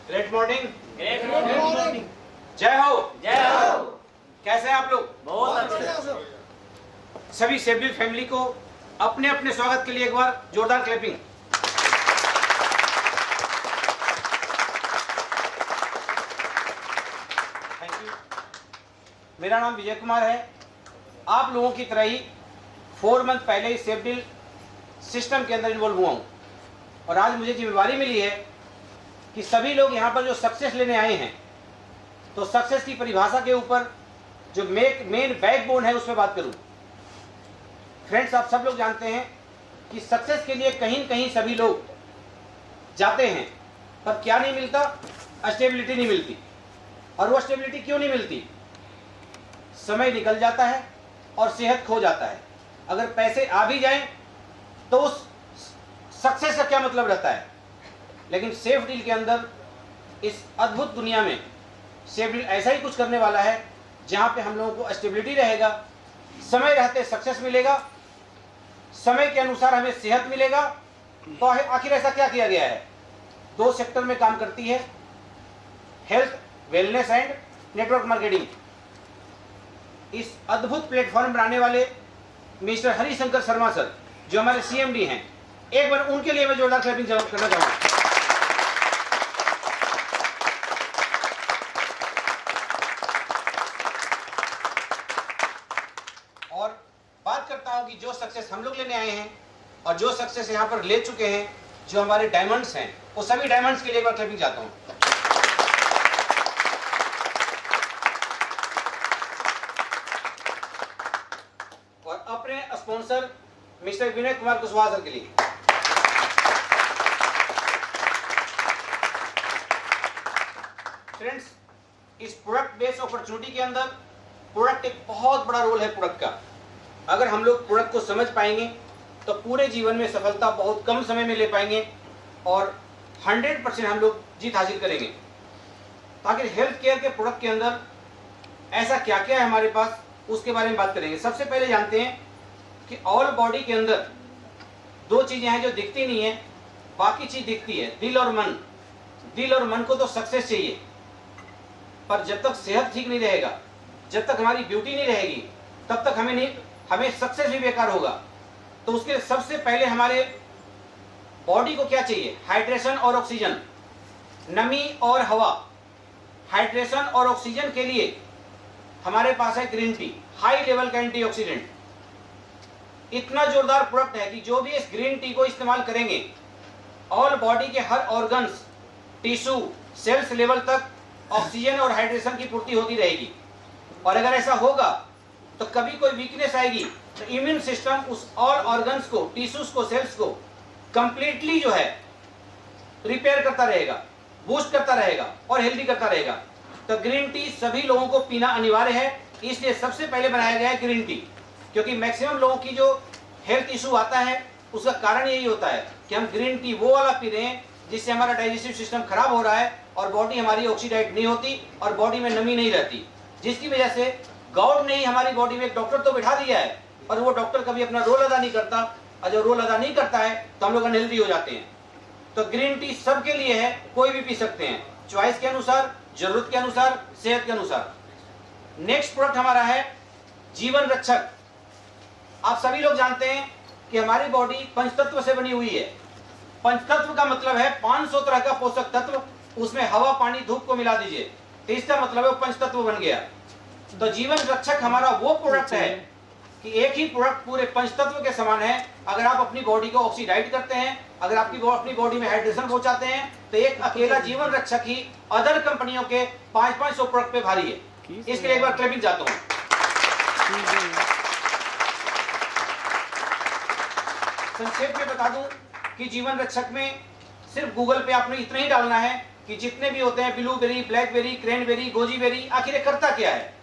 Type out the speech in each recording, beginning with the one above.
Great morning. Great morning. जय हो। जय हो। कैसे हैं आप लोग? बहुत अच्छे। सभी सेबडिल फैमिली को अपने अपने स्वागत के लिए एक बार जोरदार क्लैपिंग। Thank you. मेरा नाम विजय कुमार है। आप लोगों की तरह ही 4 मंथ पहले ही सेबडिल सिस्टम के अंदर इन्वॉल्व हुआ हूँ और आज मुझे जिम्मेदारी मिली है कि सभी लोग यहाँ पर जो सक्सेस लेने आए हैं तो सक्सेस की परिभाषा के ऊपर जो मेन बैकबोन है उस पर बात करूँ। फ्रेंड्स, आप सब लोग जानते हैं कि सक्सेस के लिए कहीं न कहीं सभी लोग जाते हैं पर क्या नहीं मिलता? स्टेबिलिटी नहीं मिलती। और वो स्टेबिलिटी क्यों नहीं मिलती? समय निकल जाता है और सेहत खो जाता है। अगर पैसे आ भी जाएं तो उस सक्सेस का क्या मतलब रहता है? लेकिन सेबडिल के अंदर इस अद्भुत दुनिया में सेबडिल ऐसा ही कुछ करने वाला है जहां पे हम लोगों को स्टेबिलिटी रहेगा, समय रहते सक्सेस मिलेगा, समय के अनुसार हमें सेहत मिलेगा। तो आखिर ऐसा क्या किया गया है? 2 सेक्टर में काम करती है, health, wellness and network marketing. इस अद्भुत प्लेटफॉर्म बनाने वाले मिस्टर हरिशंकर शर्मा सर जो हमारे सीएमडी हैं, एक बार उनके लिए मैं जोरदार क्लैपिंग करना चाहूंगा। और बात करता हूं कि जो सक्सेस हम लोग लेने आए हैं और जो सक्सेस यहां पर ले चुके हैं, जो हमारे डायमंड्स हैं, वो सभी डायमंड्स के लिए एक बार क्लैपिंग चाहता हूं। और अपने sponsor mister Vinay Kumar Kushwaha sir के लिए। फ्रेंड्स, इस प्रोडक्ट बेस्ड अपॉर्चुनिटी के अंदर प्रोडक्ट एक बहुत बड़ा रोल है प्रोडक्ट का। अगर हम लोग प्रोडक्ट को समझ पाएंगे तो पूरे जीवन में सफलता बहुत कम समय में ले पाएंगे और 100% हम लोग जीत हासिल करेंगे। ताकि हेल्थ केयर के प्रोडक्ट के अंदर ऐसा क्या क्या है हमारे पास, उसके बारे में बात करेंगे। सबसे पहले जानते हैं कि ऑल बॉडी के अंदर 2 चीजें हैं जो दिखती नहीं है, बाकी चीज दिखती है, दिल और मन। दिल और मन को तो सक्सेस चाहिए, पर जब तक सेहत ठीक नहीं रहेगा, जब तक हमारी ब्यूटी नहीं रहेगी, तब तक हमें सक्सेस भी बेकार होगा। तो उसके सबसे पहले हमारे बॉडी को क्या चाहिए? हाइड्रेशन और ऑक्सीजन, नमी और हवा। हाइड्रेशन और ऑक्सीजन के लिए हमारे पास है ग्रीन टी, हाई लेवल का एंटीऑक्सीडेंट। इतना जोरदार प्रोडक्ट है कि जो भी इस ग्रीन टी को इस्तेमाल करेंगे, ऑल बॉडी के हर ऑर्गन्स, टिश्यू, सेल्स लेवल तक ऑक्सीजन और हाइड्रेशन की पूर्ति होती रहेगी। और अगर ऐसा होगा तो कभी कोई वीकनेस आएगी तो इम्यून सिस्टम उस ऑल ऑर्गन्स को, टिश्यूज को, सेल्स को कंप्लीटली जो है रिपेयर करता रहेगा, बूस्ट करता रहेगा और हेल्दी करता रहेगा। तो ग्रीन टी सभी लोगों को पीना अनिवार्य है, इसलिए सबसे पहले बनाया गया है ग्रीन टी। क्योंकि मैक्सिमम लोगों की जो हेल्थ इशू आता है उसका कारण यही होता है कि हम ग्रीन टी वो वाला पी रहे हैं जिससे हमारा डाइजेस्टिव सिस्टम खराब हो रहा है और बॉडी हमारी ऑक्सीडाइज नहीं होती और बॉडी में नमी नहीं रहती, जिसकी वजह से गॉड ने ही हमारी बॉडी में एक डॉक्टर तो बिठा दिया है और वो डॉक्टर कभी अपना रोल अदा नहीं करता, और जब रोल अदा नहीं करता है तो हम लोग अनहेल्दी हो जाते हैं। तो ग्रीन टी सबके लिए है, कोई भी पी सकते हैं, चॉइस के अनुसार, जरूरत के अनुसार, सेहत के अनुसार। नेक्स्ट प्रोडक्ट हमारा है जीवन रक्षक। आप सभी लोग जानते हैं कि हमारी बॉडी पंचतत्व से बनी हुई है। पंचतत्व का मतलब है 500 तरह का पोषक तत्व, उसमें हवा, पानी, धूप को मिला दीजिए तो इसका मतलब है वो पंचतत्व बन गया। तो जीवन रक्षक हमारा वो प्रोडक्ट है कि एक ही प्रोडक्ट पूरे पंचतत्व के समान है। अगर आप अपनी बॉडी को ऑक्सीडाइज करते हैं, अगर आपकी अपनी बॉडी में हाइड्रेशन पहुंचाते हैं, तो एक अकेला जीवन रक्षक ही अदर कंपनियों के 500 प्रोडक्ट पे भारी है। इसके लिए एक बार क्लैपिंग चाहता हूं। संक्षेप में बता दूं कि जीवन रक्षक में सिर्फ गूगल पे आपने इतना ही डालना है कि जितने भी होते हैं ब्लूबेरी, ब्लैकबेरी, क्रैनबेरी, गोजीबेरी, आखिर ये करता क्या है।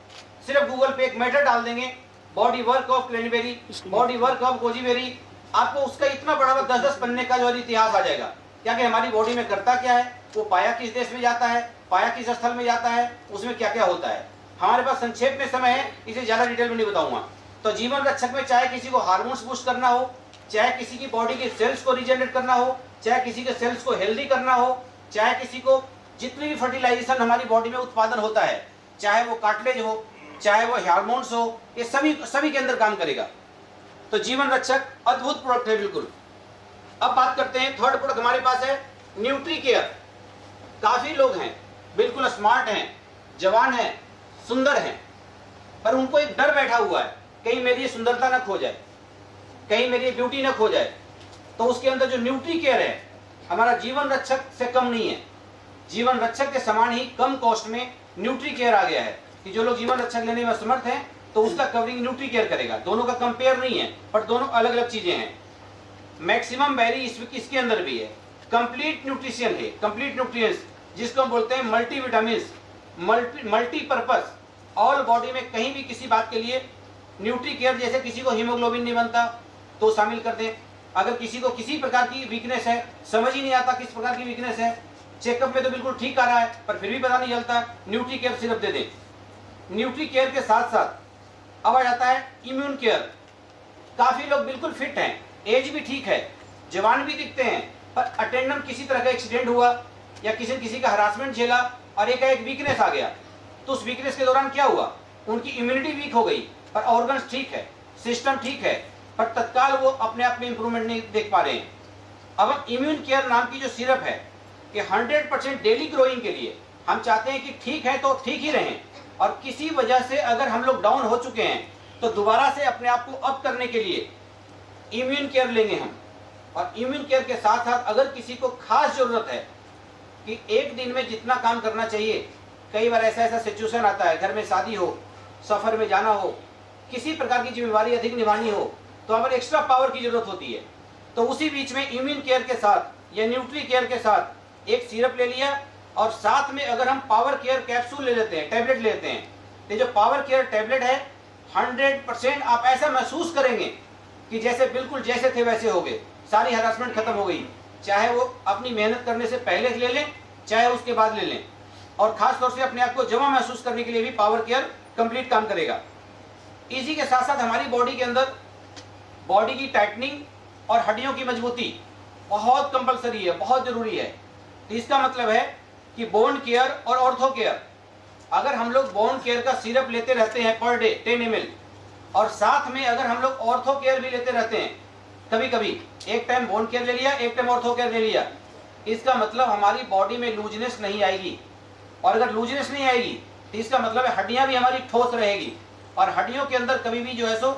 सिर्फ गूगल पे एक मैटर डाल देंगे, body work of cranberry, body work of gojiberry, आपको उसका इतना बड़ा 10-10 पन्ने का जो इतिहास आ जाएगा। क्या कि हमारी बॉडी में करता क्या है, वो पाया किस देश में जाता है, पाया किस स्थल में जाता है, उसमें क्या क्या होता है। हमारे पास संक्षेप में समय है, इसे ज्यादा डिटेल में नहीं बताऊंगा। तो जीवन रक्षक में चाहे किसी को हार्मोन्स बूस्ट करना हो, चाहे किसी की बॉडी के सेल्स को रिजेनरेट करना हो, चाहे किसी के सेल्स को हेल्दी करना हो, चाहे किसी को जितनी भी फर्टिलाइजेशन हमारी बॉडी में उत्पादन होता है, चाहे वो कार्टिलेज हो, चाहे वो हार्मोन्स हो, ये सभी के अंदर काम करेगा। तो जीवन रक्षक अद्भुत प्रोडक्ट है बिल्कुल। अब बात करते हैं, थर्ड प्रोडक्ट हमारे पास है न्यूट्री केयर। काफी लोग हैं, बिल्कुल स्मार्ट हैं, जवान हैं, सुंदर हैं, पर उनको एक डर बैठा हुआ है, कहीं मेरी सुंदरता न खो जाए, कहीं मेरी ब्यूटी न खो जाए। तो उसके अंदर जो न्यूट्री केयर है, हमारा जीवन रक्षक से कम नहीं है। जीवन रक्षक के समान ही कम कॉस्ट में न्यूट्री केयर आ गया है कि जो लोग जीवन रक्षक लेने में असमर्थ हैं, तो उसका कवरिंग न्यूट्री केयर करेगा। दोनों का कंपेयर नहीं है, पर दोनों अलग अलग चीजें हैं। मैक्सिमम वैली इसके अंदर भी है, कंप्लीट न्यूट्रिशन है, कंप्लीट न्यूट्रिएंट्स, जिसको हम बोलते हैं multi vitamin, multipurpose, all body में कहीं भी किसी बात के लिए न्यूट्री केयर। जैसे किसी को हीमोग्लोबिन नहीं बनता तो शामिल कर दें, अगर किसी को किसी प्रकार की वीकनेस है, समझ ही नहीं आता किस प्रकार की वीकनेस है, चेकअप में तो बिल्कुल ठीक आ रहा है पर फिर भी पता नहीं चलता, न्यूट्री केयर सिर्फ दे दें। न्यूट्री केयर के साथ साथ अब आ जाता है इम्यून केयर। काफी लोग बिल्कुल फिट हैं, एज भी ठीक है, जवान भी दिखते हैं, पर अटेंडम किसी तरह का एक्सीडेंट हुआ या किसी का हरासमेंट झेला और एक वीकनेस आ गया, तो उस वीकनेस के दौरान क्या हुआ, उनकी इम्यूनिटी वीक हो गई, पर ऑर्गन्स ठीक है, सिस्टम ठीक है, पर तत्काल वो अपने आप में इंप्रूवमेंट नहीं देख पा रहे हैं। अब हम इम्यून केयर नाम की जो सिरप है कि 100% डेली ग्रोइंग के लिए हम चाहते हैं कि ठीक है तो ठीक ही रहें, और किसी वजह से अगर हम लोग डाउन हो चुके हैं तो दोबारा से अपने आप को अप करने के लिए इम्यून केयर लेंगे हम। और इम्यून केयर के साथ साथ अगर किसी को खास जरूरत है कि एक दिन में जितना काम करना चाहिए, कई बार ऐसा सिचुएशन आता है, घर में शादी हो, सफर में जाना हो, किसी प्रकार की जिम्मेवारी अधिक निभानी हो, तो हमें एक्स्ट्रा पावर की जरूरत होती है। तो उसी बीच में इम्यून केयर के साथ या न्यूट्री केयर के साथ एक सिरप ले लिया, और साथ में अगर हम पावर केयर कैप्सूल ले लेते हैं, टैबलेट लेते हैं, तो जो पावर केयर टैबलेट है 100% आप ऐसा महसूस करेंगे कि जैसे बिल्कुल जैसे थे वैसे हो गए, सारी हरासमेंट खत्म हो गई। चाहे वो अपनी मेहनत करने से पहले ले लें, चाहे उसके बाद ले लें, और खास तौर से अपने आप को जमा महसूस करने के लिए भी पावर केयर कंप्लीट काम करेगा। इसी के साथ साथ हमारी बॉडी के अंदर बॉडी की टाइटनिंग और हड्डियों की मजबूती बहुत कंपलसरी है, बहुत जरूरी है। तो इसका मतलब है कि बोन केयर और ऑर्थो केयर, अगर हम लोग बोन केयर का सिरप लेते रहते हैं पर डे 10 ml, और साथ में अगर हम लोग ऑर्थो केयर भी लेते रहते हैं, कभी कभी एक टाइम बोन केयर ले लिया, एक टाइम ऑर्थो केयर ले लिया, इसका मतलब हमारी बॉडी में लूजनेस नहीं आएगी। और अगर लूजनेस नहीं आएगी तो इसका मतलब है हड्डियां भी हमारी ठोस रहेगी, और हड्डियों के अंदर कभी भी जो है सो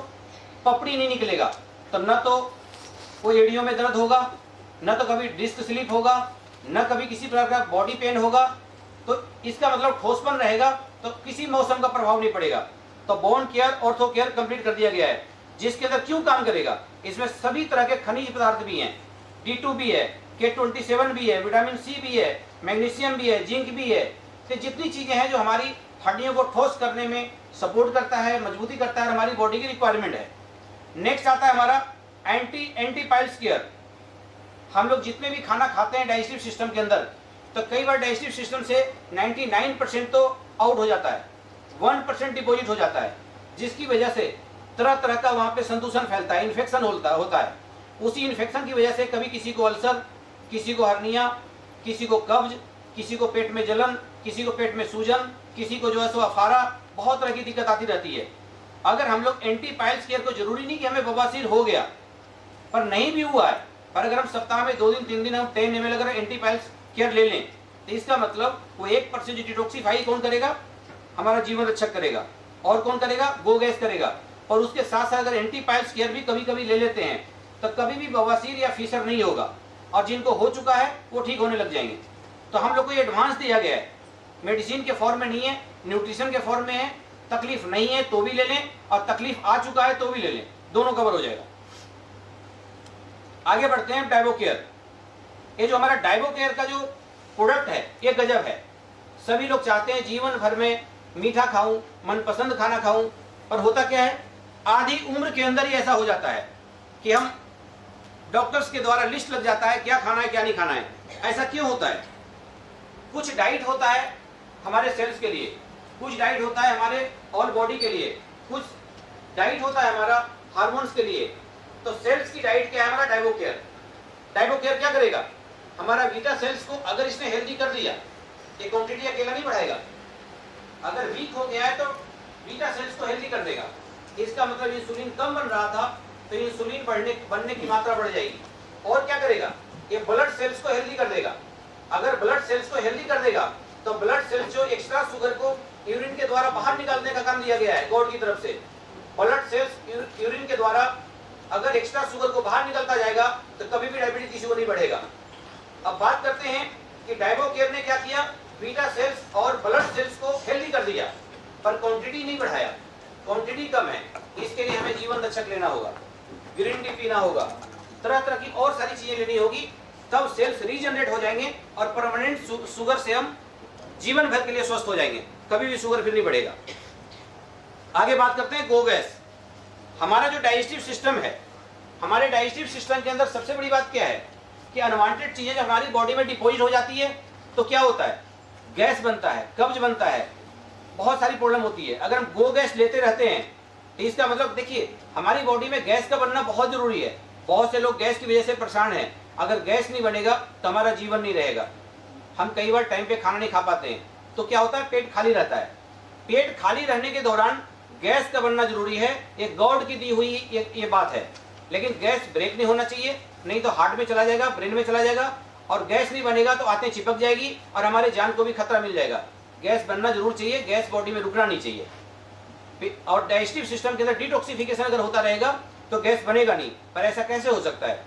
पपड़ी नहीं निकलेगा। तो न तो कोई एड़ियों में दर्द होगा, न तो कभी डिस्क स्लिप होगा, न कभी किसी प्रकार का बॉडी पेन होगा। तो इसका मतलब ठोसपन रहेगा, तो किसी मौसम का प्रभाव नहीं पड़ेगा। तो bone care ortho care complete कर दिया गया है, जिसके अंदर क्यों काम करेगा, इसमें सभी तरह के खनिज पदार्थ भी हैं, D2 भी है, K27 भी है, विटामिन सी भी है, मैग्नीशियम भी है, जिंक भी है। तो जितनी चीजें हैं जो हमारी हड्डियों को ठोस करने में सपोर्ट करता है, मजबूती करता है, हमारी बॉडी की रिक्वायरमेंट है। नेक्स्ट आता है हमारा एंटी पाइल्स केयर। हम लोग जितने भी खाना खाते हैं डाइजेस्टिव सिस्टम के अंदर, तो कई बार डाइजेस्टिव सिस्टम से 99% तो आउट हो जाता है, 1% डिपॉजिट हो जाता है, जिसकी वजह से तरह तरह का वहाँ पे संदूषण फैलता है, इन्फेक्शन होता है। उसी इन्फेक्शन की वजह से कभी किसी को अल्सर, किसी को हर्निया, किसी को कब्ज, किसी को पेट में जलन, किसी को पेट में सूजन, किसी को जो है सो अफारा, बहुत तरह की दिक्कत आती रहती है। अगर हम लोग एंटी पाइल्स केयर को, जरूरी नहीं कि हमें बवासीर हो गया, पर नहीं भी हुआ है, पर अगर हम सप्ताह में 2 दिन 3 दिन हम 10 ml अगर एंटी पाइल्स केयर ले लें, तो इसका मतलब वो 1% डिटॉक्सिफाई कौन करेगा, हमारा जीवन रक्षक करेगा। और कौन करेगा, गो गैस करेगा। और उसके साथ साथ अगर एंटी पाइल्स केयर भी कभी कभी ले लेते हैं तो कभी भी बवासीर या फीसर नहीं होगा, और जिनको हो चुका है वो ठीक होने लग जाएंगे। तो हम लोग को ये एडवांस दिया गया है, मेडिसिन के फॉर्म में नहीं है, न्यूट्रिशन के फॉर्म में है। तकलीफ नहीं है तो भी ले लें और तकलीफ आ चुका है तो भी ले लें, दोनों कवर हो जाएगा। आगे बढ़ते हैं डाइबो केयर। ये जो हमारा डाइबो केयर का जो प्रोडक्ट है ये गजब है। सभी लोग चाहते हैं जीवन भर में मीठा खाऊं, मनपसंद खाना खाऊं, पर होता क्या है, आधी उम्र के अंदर ही ऐसा हो जाता है कि हम डॉक्टर्स के द्वारा लिस्ट लग जाता है क्या खाना है क्या नहीं खाना है। ऐसा क्यों होता है? कुछ डाइट होता है हमारे सेल्स के लिए, कुछ डाइट होता है हमारे ऑल बॉडी के लिए, कुछ डाइट होता है हमारा हार्मोन्स के लिए। तो सेल्स की डाइट क्या है? हमारा डाइबो केयर। डाइबो केयर क्या करेगा? हमारा बीटा सेल्स को अगर इसने हेल्दी कर दिया, ये क्वांटिटी अकेला नहीं बढ़ाएगा। अगर वीक हो गया है तो बीटा सेल्स को हेल्दी कर देगा। इसका मतलब इंसुलिन कम बन रहा था तो इंसुलिन बनने की मात्रा बढ़ जाएगी। और क्या करेगा? ये ब्लड सेल्स को हेल्दी कर देगा। अगर ब्लड सेल्स को हेल्दी कर देगा तो ब्लड सेल्स जो एक्स्ट्रा शुगर को यूरिन के द्वारा बाहर निकालने का काम दिया गया है गॉड की तरफ से, ब्लड सेल्स यूरिन के द्वारा अगर एक्स्ट्रा शुगर को बाहर निकलता जाएगा तो कभी भी डायबिटीज की शुगर नहीं बढ़ेगा। अब बात करते हैं कि डाइबो केयर ने क्या किया, बीटा सेल्स और ब्लड सेल्स को हेल्दी कर दिया, पर क्वांटिटी नहीं बढ़ाया, क्वांटिटी कम है। इसके लिए हमें जीवन रक्षक लेना होगा, ग्रीन टी पीना होगा, तरह तरह की और सारी चीजें लेनी होगी, तब सेल्स रीजनरेट हो जाएंगे और परमानेंट शुगर से हम जीवन भर के लिए स्वस्थ हो जाएंगे, कभी भी शुगर फिर नहीं बढ़ेगा। आगे बात करते हैं गो गैस। हमारा जो डाइजेस्टिव सिस्टम है, हमारे डाइजेस्टिव सिस्टम के अंदर सबसे बड़ी बात क्या है कि अनवांटेड चीजें जब हमारी बॉडी में डिपॉजिट हो जाती है तो क्या होता है, गैस बनता है, कब्ज बनता है, बहुत सारी प्रॉब्लम होती है। अगर हम गो गैस लेते रहते हैं तो इसका मतलब देखिए हमारी बॉडी में गैस का बनना बहुत जरूरी है। बहुत से लोग गैस की वजह से परेशान हैं। अगर गैस नहीं बनेगा तो हमारा जीवन नहीं रहेगा। हम कई बार टाइम पे खाना नहीं खा पाते हैं तो क्या होता है, पेट खाली रहता है। पेट खाली रहने के दौरान गैस का बनना जरूरी है, ये गॉड की दी हुई ये बात है। लेकिन गैस ब्रेक नहीं होना चाहिए, नहीं तो हार्ट में चला जाएगा, ब्रेन में चला जाएगा, और गैस नहीं बनेगा तो आंतें चिपक जाएगी और हमारे जान को भी खतरा मिल जाएगा। गैस बनना जरूर चाहिए, गैस बॉडी में रुकना नहीं चाहिए। और डाइजेस्टिव सिस्टम के अंदर डिटॉक्सिफिकेशन अगर होता रहेगा तो गैस बनेगा नहीं। पर ऐसा कैसे हो सकता है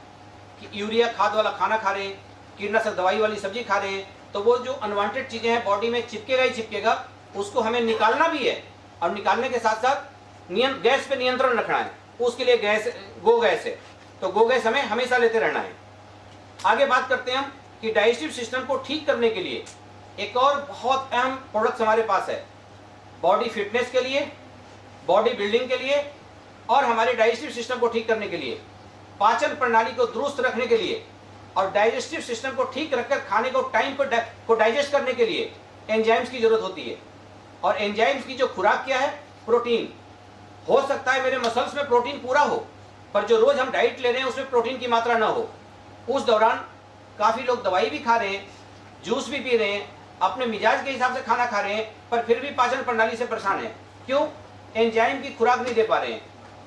कि यूरिया खाद वाला खाना खा रहे हैं, कीटनाशक दवाई वाली सब्जी खा रहे हैं, तो वो जो अनवांटेड चीजें हैं बॉडी में चिपकेगा ही चिपकेगा, उसको हमें निकालना भी है। और निकालने के साथ साथ गैस पे नियंत्रण रखना है, उसके लिए गैस गो गैस है। तो गो गैस हमें हमेशा लेते रहना है। आगे बात करते हैं हम कि डाइजेस्टिव सिस्टम को ठीक करने के लिए एक और बहुत अहम प्रोडक्ट हमारे पास है, बॉडी फिटनेस के लिए, बॉडी बिल्डिंग के लिए, और हमारे डाइजेस्टिव सिस्टम को ठीक करने के लिए, पाचन प्रणाली को दुरुस्त रखने के लिए, और डाइजेस्टिव सिस्टम को ठीक रखकर खाने को टाइम पर को डाइजेस्ट करने के लिए एंजाइम्स की जरूरत होती है। और एंजाइम्स की जो खुराक क्या है, प्रोटीन। हो सकता है मेरे मसल्स में प्रोटीन पूरा हो, पर जो रोज हम डाइट ले रहे हैं उसमें प्रोटीन की मात्रा ना हो। उस दौरान काफी लोग दवाई भी खा रहे हैं, जूस भी पी रहे हैं, अपने मिजाज के हिसाब से खाना खा रहे हैं, पर फिर भी पाचन प्रणाली से परेशान है। क्यों? एंजाइम की खुराक नहीं दे पा रहे हैं,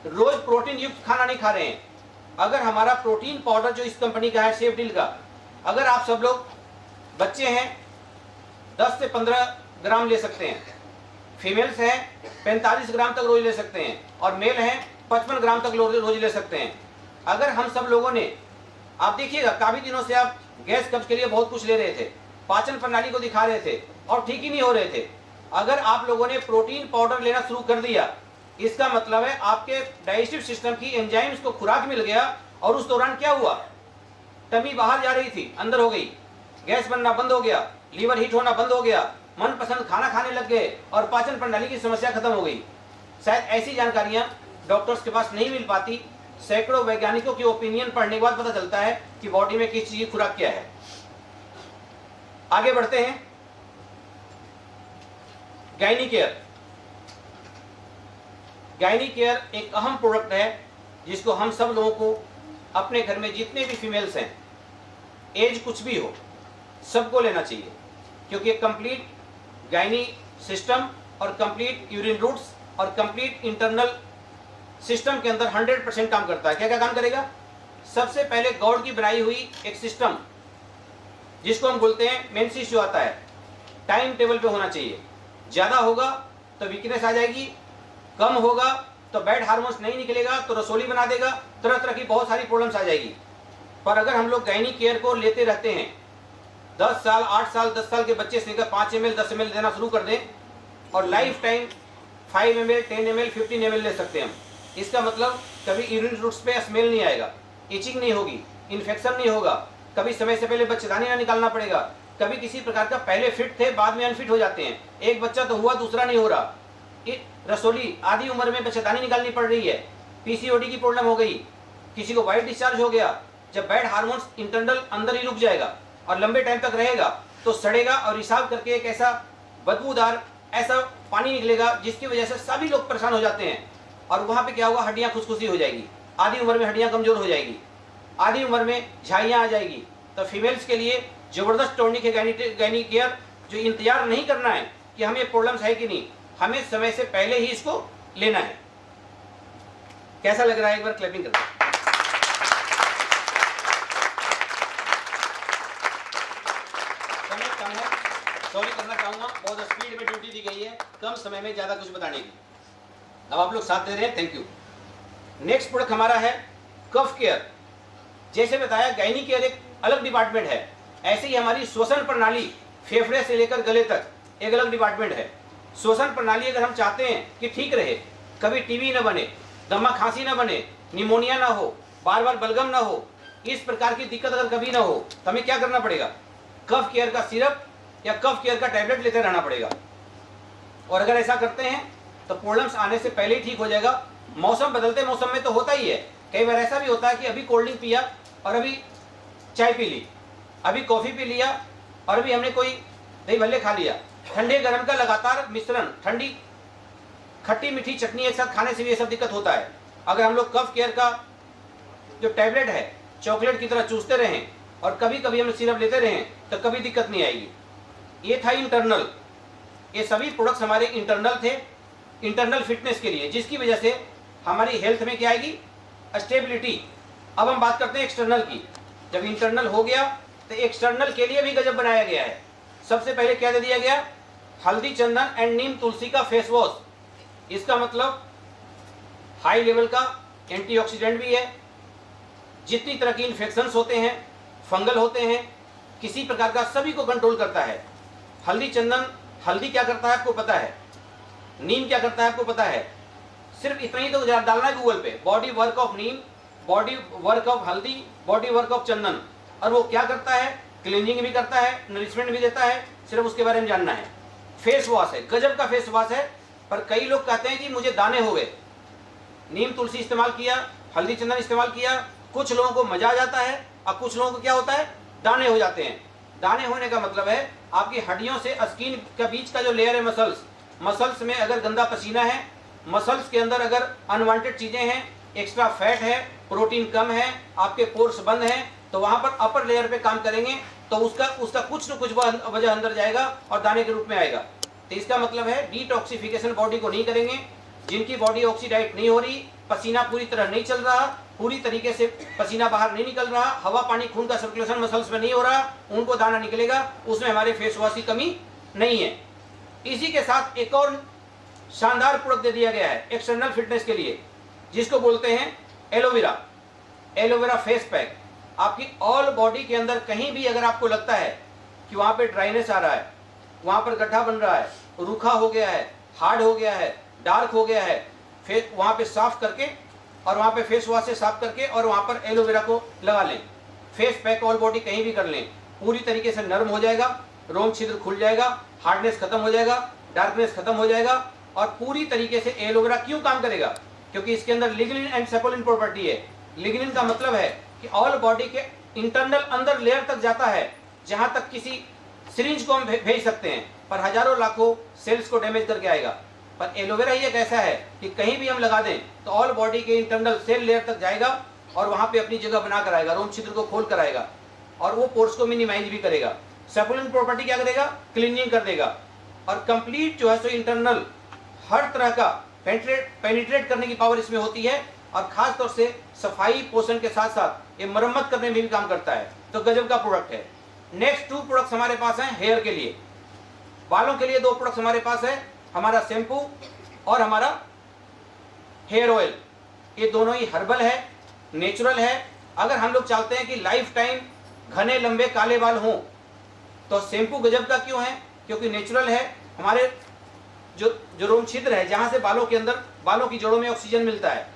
रोज प्रोटीन युक्त खाना नहीं खा रहे हैं। अगर हमारा प्रोटीन पाउडर जो इस कंपनी का है, सेफ डील का, अगर आप सब लोग बच्चे हैं 10 से 15 ग्राम ले सकते हैं, फीमेल्स हैं 45 ग्राम तक रोज ले सकते हैं, और मेल हैं 55 ग्राम तक रोज ले सकते हैं। अगर हम सब लोगों ने, आप देखिएगा काफी दिनों से आप गैस कब्ज के लिए बहुत कुछ ले रहे थे, पाचन प्रणाली को दिखा रहे थे और ठीक ही नहीं हो रहे थे। अगर आप लोगों ने प्रोटीन पाउडर लेना शुरू कर दिया, इसका मतलब है आपके डाइजेस्टिव सिस्टम की एंजाइम्स को खुराक मिल गया, और उस दौरान क्या हुआ, टमी बाहर जा रही थी, अंदर हो गई, गैस बनना बंद हो गया, लीवर हीट होना बंद हो गया, मनपसंद खाना खाने लग गए और पाचन प्रणाली की समस्या खत्म हो गई। शायद ऐसी जानकारियां डॉक्टर्स के पास नहीं मिल पाती। सैकड़ों वैज्ञानिकों की ओपिनियन पढ़ने के बाद पता चलता है कि बॉडी में किस चीज की खुराक क्या है। आगे बढ़ते हैं, गायनी केयर। गायनी केयर एक अहम प्रोडक्ट है जिसको हम सब लोगों को अपने घर में जितने भी फीमेल्स हैं, एज कुछ भी हो, सबको लेना चाहिए, क्योंकि एक कंप्लीट गायनी सिस्टम और कंप्लीट यूरिन रूट्स और कंप्लीट इंटरनल सिस्टम के अंदर 100% काम करता है। क्या क्या काम करेगा? सबसे पहले गॉड की बनाई हुई एक सिस्टम जिसको हम बोलते हैं मेंसिस जो आता है, टाइम टेबल पे होना चाहिए। ज्यादा होगा तो वीकनेस आ जाएगी, कम होगा तो बैड हार्मोन्स नहीं निकलेगा तो रसोली बना देगा, तरह तरह की बहुत सारी प्रॉब्लम्स आ जाएगी। पर अगर हम लोग गायनी केयर को लेते रहते हैं, 10 साल 8 साल 10 साल के बच्चे से लेकर 5 ml 10 ml देना शुरू कर दें और life time 5 ml 10 ml 15 ml ले सकते हैं हम। इसका मतलब कभी यूरिन रूट्स पे स्मेल नहीं आएगा, इचिंग नहीं होगी, इन्फेक्शन नहीं होगा, कभी समय से पहले बच्चेदानी ना निकालना पड़ेगा, कभी किसी प्रकार का पहले फिट थे बाद में अनफिट हो जाते हैं, एक बच्चा तो हुआ दूसरा नहीं हो रहा, रसोली आधी उम्र में बच्चेदानी निकालनी पड़ रही है, पीसीओडी की प्रॉब्लम हो गई, किसी को वाइट डिस्चार्ज हो गया। जब बैड हार्मोन्स इंटरनल अंदर ही रुक जाएगा और लंबे टाइम तक रहेगा तो सड़ेगा और रिसाव करके एक ऐसा बदबूदार ऐसा पानी निकलेगा जिसकी वजह से सभी लोग परेशान हो जाते हैं। और वहां पे क्या होगा, हड्डियां खुसखुसी हो जाएगी, आधी उम्र में हड्डियां कमजोर हो जाएगी, आधी उम्र में झाइयां आ जाएगी। तो फीमेल्स के लिए जबरदस्त टॉनिक है गायनी केयर, जो इंतजार नहीं करना है कि हमें प्रॉब्लम्स है कि नहीं, हमें समय से पहले ही इसको लेना है। कैसा लग रहा है, एक बार क्लैपिंग करते हैं। समय कम है, सॉरी करना चाहूंगा, बहुत स्पीड में ड्यूटी दी गई है, कम समय में ज्यादा कुछ बताने की। अब आप लोग साथ दे रहे हैं, थैंक यू। नेक्स्ट प्रोडक्ट हमारा है कफ केयर। जैसे बताया गायनी केयर एक अलग डिपार्टमेंट है, ऐसे ही हमारी श्वसन प्रणाली फेफड़े से लेकर गले तक एक अलग डिपार्टमेंट है। श्वसन प्रणाली अगर हम चाहते हैं कि ठीक रहे, कभी टीबी न बने, दमा खांसी न बने, निमोनिया ना हो, बार बार बलगम ना हो, इस प्रकार की दिक्कत अगर कभी ना हो तो हमें क्या करना पड़ेगा, कफ केयर का सिरप या कफ केयर का टैबलेट लेते रहना पड़ेगा। और अगर ऐसा करते हैं तो प्रॉब्लम्स आने से पहले ही ठीक हो जाएगा। मौसम बदलते मौसम में तो होता ही है, कई बार ऐसा भी होता है कि अभी कोल्ड ड्रिंक पिया और अभी चाय पी ली, अभी कॉफी पी लिया और अभी हमने कोई दही भल्ले खा लिया। ठंडे गर्म का लगातार मिश्रण, ठंडी खट्टी मीठी चटनी एक साथ खाने से भी ये सब दिक्कत होता है। अगर हम लोग कफ केयर का जो टैबलेट है चॉकलेट की तरह चूसते रहें और कभी कभी हम सिरप लेते रहें तो कभी दिक्कत नहीं आएगी। ये था इंटरनल, ये सभी प्रोडक्ट्स हमारे इंटरनल थे, इंटरनल फिटनेस के लिए, जिसकी वजह से हमारी हेल्थ में क्या आएगी, स्टेबिलिटी। अब हम बात करते हैं एक्सटर्नल की। जब इंटरनल हो गया तो एक्सटर्नल के लिए भी गजब बनाया गया है। सबसे पहले क्या दे दिया गया, हल्दी चंदन एंड नीम तुलसी का फेस वॉश। इसका मतलब हाई लेवल का एंटीऑक्सीडेंट भी है, जितनी तरह की इन्फेक्शंस होते हैं, फंगल होते हैं, किसी प्रकार का, सभी को कंट्रोल करता है। हल्दी चंदन, हल्दी क्या करता है आपको पता है, नीम क्या करता है आपको पता है, सिर्फ इतना ही तो डालना है गूगल पे, body work of Neem, body work of हल्दी, बॉडी वर्क ऑफ चंदन। और वो क्या करता है, क्लीनिंग भी करता है, नरिशमेंट भी देता है, सिर्फ उसके बारे में जानना है। फेस वॉश है, गजब का फेस वॉश है। पर कई लोग कहते हैं कि मुझे दाने हो गए, नीम तुलसी इस्तेमाल किया, हल्दी चंदन इस्तेमाल किया, कुछ लोगों को मजा आ जाता है और कुछ लोगों को क्या होता है, दाने हो जाते हैं। दाने होने का मतलब है आपकी हड्डियों से स्किन के बीच का जो लेयर है, मसल्स में अगर गंदा पसीना है, मसल्स के अंदर अगर अनवांटेड चीजें हैं, एक्स्ट्रा फैट है, प्रोटीन कम है, आपके पोर्स बंद हैं, तो वहां पर अपर लेयर पे काम करेंगे तो उसका कुछ न कुछ वजह अंदर जाएगा और दाने के रूप में आएगा। तो इसका मतलब है डिटॉक्सिफिकेशन बॉडी को नहीं करेंगे। जिनकी बॉडी ऑक्सीडाइट नहीं हो रही, पसीना पूरी तरह नहीं चल रहा, पूरी तरीके से पसीना बाहर नहीं निकल रहा, हवा पानी खून का सर्कुलेशन मसल्स में नहीं हो रहा, उनको दाना निकलेगा, उसमें हमारे फेस वॉश की कमी नहीं है। इसी के साथ एक और शानदार प्रोडक्ट दे दिया गया है एक्सटर्नल फिटनेस के लिए, जिसको बोलते हैं एलोवेरा। Aloe vera face pack. आपकी ऑल बॉडी के अंदर कहीं भी अगर आपको लगता है कि वहां पे ड्राइनेस आ रहा है, वहां पर गड्ढा बन रहा है, रूखा हो गया है, हार्ड हो गया है, डार्क हो गया है, फिर वहां पे साफ करके और वहां पे फेस वॉश से साफ करके और वहां पर एलोवेरा को लगा लें। फेस पैक ऑल बॉडी कहीं भी कर लें, पूरी तरीके से नरम हो जाएगा, रोम छिद्र खुल जाएगा, हार्डनेस खत्म हो जाएगा, डार्कनेस खत्म हो जाएगा। और पूरी तरीके से एलोवेरा क्यों काम करेगा, क्योंकि इसके अंदर लिग्निन एंड सेपोलिन प्रॉपर्टी है। लिग्निन का मतलब है कि ऑल बॉडी के इंटरनल अंदर लेयर तक जाता है, जहां तक किसी सिरिंज को हम भेज सकते हैं, पर हजारों लाखों सेल्स को डैमेज करके आएगा। पर एलोवेरा ही एक ऐसा है कि कहीं भी हम लगा दें तो ऑल बॉडी के इंटरनल सेल लेयर तक जाएगा और वहां पे अपनी जगह बना कर आएगा, रोम छिद्र को खोल कर आएगा और वो पोर्स को मिनिमाइज भी करेगा। सेपोलिन प्रॉपर्टी क्या करेगा, क्लीनिंग कर देगा। और कंप्लीट जो है सो इंटरनल हर तरह का पेनिट्रेट करने की पावर इसमें होती है और खास तौर से सफाई पोषण के साथ साथ ये मरम्मत करने में भी काम करता है। तो गजब का प्रोडक्ट है। नेक्स्ट 2 प्रोडक्ट्स हमारे पास हैं हेयर के लिए। बालों के लिए 2 प्रोडक्ट्स हमारे पास है, हमारा शैम्पू और हमारा हेयर ऑयल, ये दोनों ही हर्बल है, नेचुरल है। अगर हम लोग चाहते हैं कि लाइफ टाइम घने लंबे काले बाल हों तो शैम्पू गजब का क्यों है? क्योंकि नेचुरल है। हमारे जो रोम छिद्र है, जहाँ से बालों के अंदर, बालों की जड़ों में ऑक्सीजन मिलता है,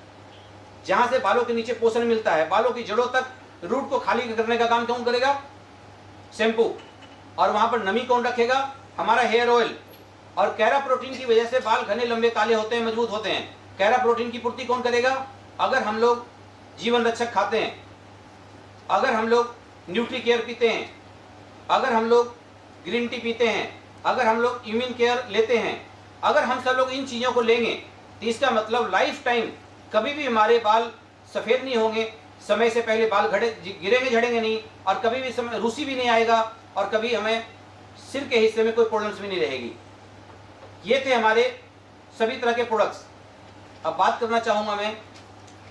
जहाँ से बालों के नीचे पोषण मिलता है, बालों की जड़ों तक रूट को खाली करने का काम कौन करेगा? शैम्पू। और वहाँ पर नमी कौन रखेगा? हमारा हेयर ऑयल। और कैरा प्रोटीन की वजह से बाल घने लंबे काले होते हैं, मजबूत होते हैं। कैरा प्रोटीन की पूर्ति कौन करेगा? अगर हम लोग जीवन रक्षक खाते हैं, अगर हम लोग न्यूट्री केयर पीते हैं, अगर हम लोग ग्रीन टी पीते हैं, अगर हम लोग इम्यून केयर लेते हैं, अगर हम सब लोग इन चीज़ों को लेंगे तो इसका मतलब लाइफ टाइम कभी भी हमारे बाल सफ़ेद नहीं होंगे, समय से पहले बाल गिरेंगे झड़ेंगे नहीं, और कभी भी समय रूसी भी नहीं आएगा, और कभी हमें सिर के हिस्से में कोई प्रॉब्लम्स भी नहीं रहेगी। ये थे हमारे सभी तरह के प्रोडक्ट्स। अब बात करना चाहूँगा मैं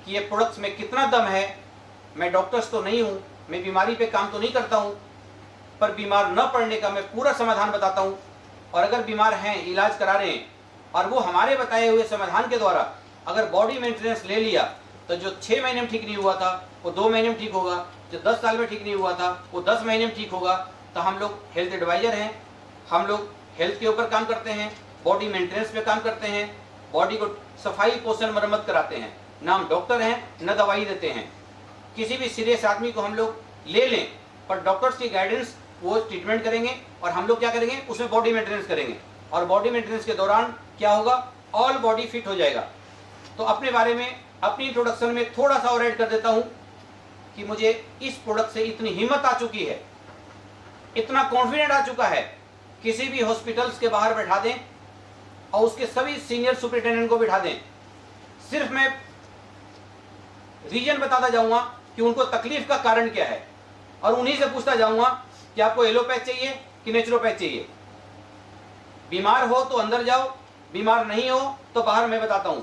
कि ये प्रोडक्ट्स में कितना दम है। मैं डॉक्टर्स तो नहीं हूँ, मैं बीमारी पे काम तो नहीं करता हूँ, पर बीमार न पड़ने का मैं पूरा समाधान बताता हूँ। और अगर बीमार हैं, इलाज करा रहे हैं, और वो हमारे बताए हुए समाधान के द्वारा अगर बॉडी मेंटेनेंस ले लिया तो जो 6 महीने में ठीक नहीं हुआ था वो 2 महीने में ठीक होगा, जो 10 साल में ठीक नहीं हुआ था वो 10 महीने में ठीक होगा। तो हम लोग हेल्थ एडवाइजर हैं, हम लोग हेल्थ के ऊपर काम करते हैं, बॉडी मेंटेनेंस पे काम करते हैं, बॉडी को सफाई पोषण मरम्मत कराते हैं। ना हम डॉक्टर हैं, न दवाई देते हैं। किसी भी सीरियस आदमी को हम लोग ले लें, पर डॉक्टर्स की गाइडेंस वो ट्रीटमेंट करेंगे, और हम लोग क्या करेंगे? उसमें बॉडी मेंटेनेंस करेंगे। और बॉडी मेंटेनेंस के दौरान क्या होगा? ऑल बॉडी फिट हो जाएगा। तो अपने बारे में, अपनी इंट्रोडक्शन में थोड़ा सा और ऐड कर देता हूं कि मुझे इस प्रोडक्ट से इतनी हिम्मत आ चुकी है, इतना कॉन्फिडेंट आ चुका है, किसी भी हॉस्पिटल्स के बाहर बैठा दें और उसके सभी सीनियर सुपरिटेंडेंट को बिठा दें, सिर्फ मैं रीजन बताता जाऊंगा कि उनको तकलीफ का कारण क्या है, और उन्हीं से पूछता जाऊंगा कि आपको एलोपैथ चाहिए कि नेचुरोपैथ चाहिए। बीमार हो तो अंदर जाओ, बीमार नहीं हो तो बाहर। मैं बताता हूं,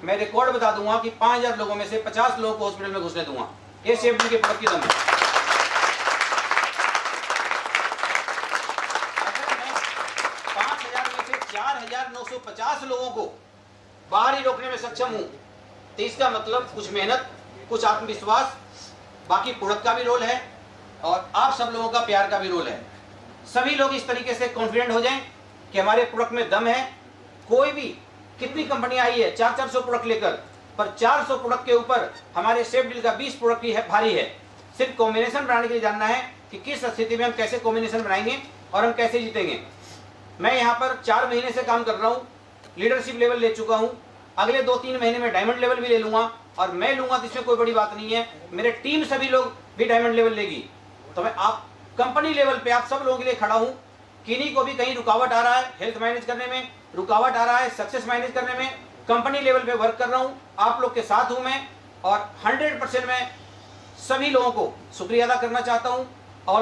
मैं रिकॉर्ड बता दूंगा कि 5000 लोगों में से 50 लोगों को हॉस्पिटल में घुसने दूंगा। ये सेफ्टी के प्रोडक्ट की दम है। अगर मैं 5000 में से 4950 लोगों को बाहर ही रोकने में सक्षम हूं तो इसका मतलब कुछ मेहनत, कुछ आत्मविश्वास, बाकी प्रोडक्ट का भी रोल है, और आप सब लोगों का प्यार का भी रोल है। सभी लोग इस तरीके से कॉन्फिडेंट हो जाएं कि हमारे प्रोडक्ट में दम है। कोई भी, कितनी कंपनी आई है 400 प्रोडक्ट लेकर, पर 400 प्रोडक्ट के ऊपर हमारे सेफ डील का 20 प्रोडक्ट ही है, भारी है। सिर्फ कॉम्बिनेशन बनाने के लिए जानना है कि किस स्थिति में हम कैसे कॉम्बिनेशन बनाएंगे और हम कैसे जीतेंगे। मैं यहाँ पर 4 महीने से काम कर रहा हूँ, लीडरशिप लेवल ले चुका हूँ। अगले 2-3 महीने में डायमंड लेवल भी ले लूँगा, और मैं लूँगा तो इसमें कोई बड़ी बात नहीं है। मेरे टीम सभी लोग भी डायमंड लेवल लेगी। तो मैं आप कंपनी लेवल पे आप सब लोगों के लिए खड़ा हूँ। किन्हीं को भी कहीं रुकावट आ रहा है हेल्थ मैनेज करने में, रुकावट आ रहा है सक्सेस मैनेज करने में, कंपनी लेवल पे वर्क कर रहा हूँ, आप लोग के साथ हूँ मैं। और 100% मैं सभी लोगों को शुक्रिया अदा करना चाहता हूँ, और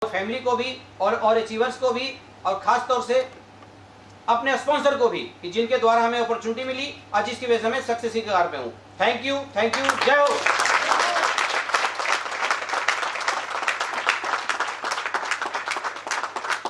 फैमिली को भी, और अचीवर्स को भी, और खास तौर से अपने स्पॉन्सर को भी, कि जिनके द्वारा हमें अपॉर्चुनिटी मिली और जिसकी वजह से मैं सक्सेस की कगार पे हूँ। थैंक यू, जय हो।